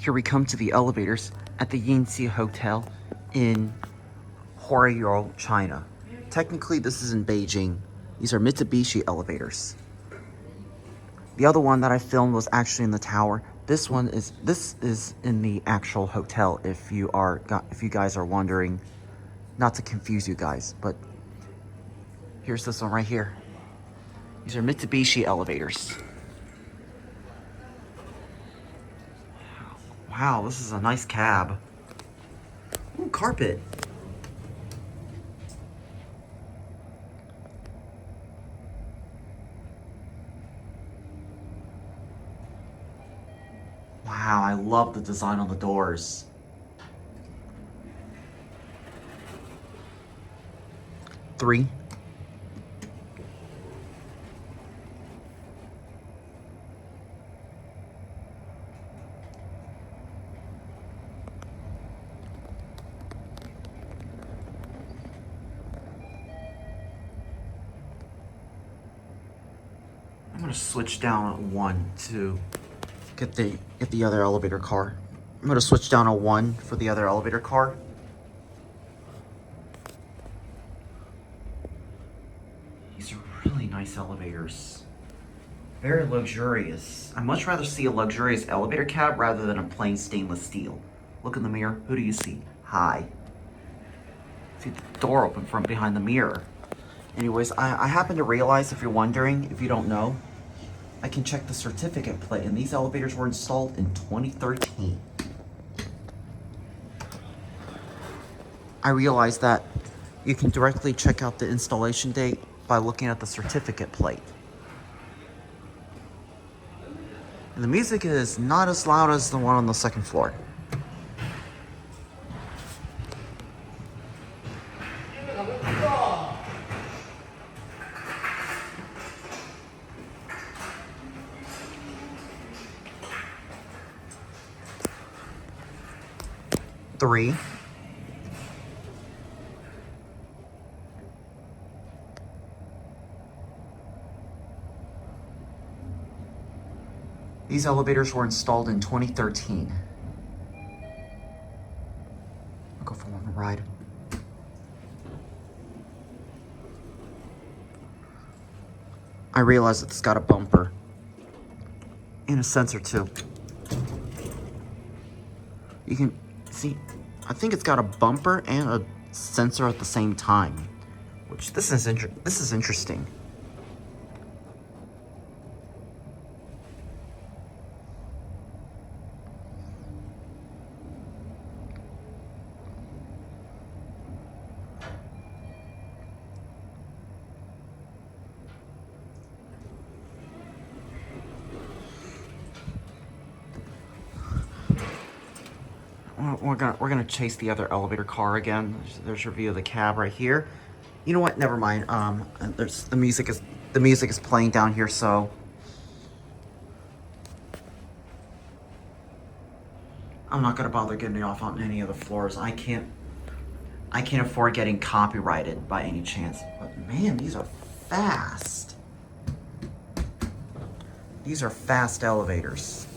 Here we come to the elevators at the Yanqi Hotel in Huairou, China. Technically, this is in Beijing. These are Mitsubishi elevators. The other one that I filmed was actually in the tower. This is in the actual hotel. If you guys are wondering, not to confuse you guys, but here's this one right here. These are Mitsubishi elevators. Wow, this is a nice cab. Ooh, carpet. Wow, I love the design on the doors. Three. I'm gonna switch down at 1 to get the other elevator car. I'm gonna switch down a 1 for the other elevator car. These are really nice elevators. Very luxurious. I'd much rather see a luxurious elevator cab rather than a plain stainless steel. Look in the mirror. Who do you see? Hi. See the door open from behind the mirror. Anyways, I happen to realize, if you're wondering, if you don't know, I can check the certificate plate, and these elevators were installed in 2013. I realized that you can directly check out the installation date by looking at the certificate plate. And the music is not as loud as the one on the second floor. Three. These elevators were installed in 2013. I'll go for one more ride. I realize it's got a bumper and a sensor too. You can see, I think it's got a bumper and a sensor at the same time, which this is interesting. We're gonna chase the other elevator car again. There's your view of the cab right here. You know what? Never mind. There's the music is playing down here, so I'm not gonna bother getting off on any of the floors. I can't afford getting copyrighted by any chance. But man, these are fast. These are fast elevators.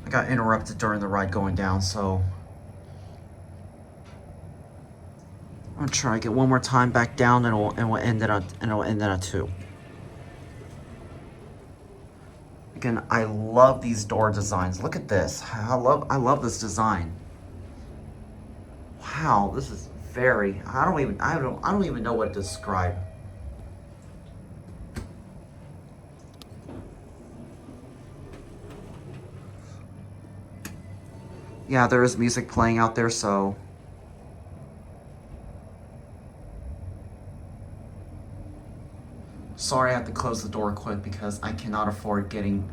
I got interrupted during the ride going down, so I'm gonna try to get one more time back down, and we'll end it at 2. Again, I love these door designs. Look at this. I love this design. Wow, this is very. I don't even know what to describe. Yeah, there is music playing out there, so sorry I have to close the door quick because I cannot afford getting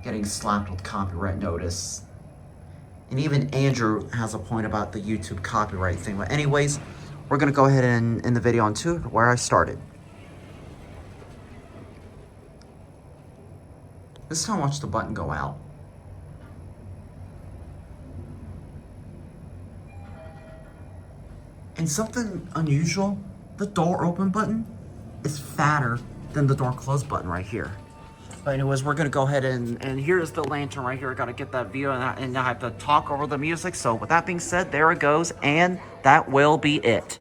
getting slapped with copyright notice. And even Andrew has a point about the YouTube copyright thing. But anyways, we're gonna go ahead and end the video on to where I started. This time watch the button go out. And something unusual, the door open button is fatter than the door close button right here. But anyways, we're gonna go ahead and here's the lantern right here. I gotta get that view and I have to talk over the music. So with that being said, there it goes, and that will be it.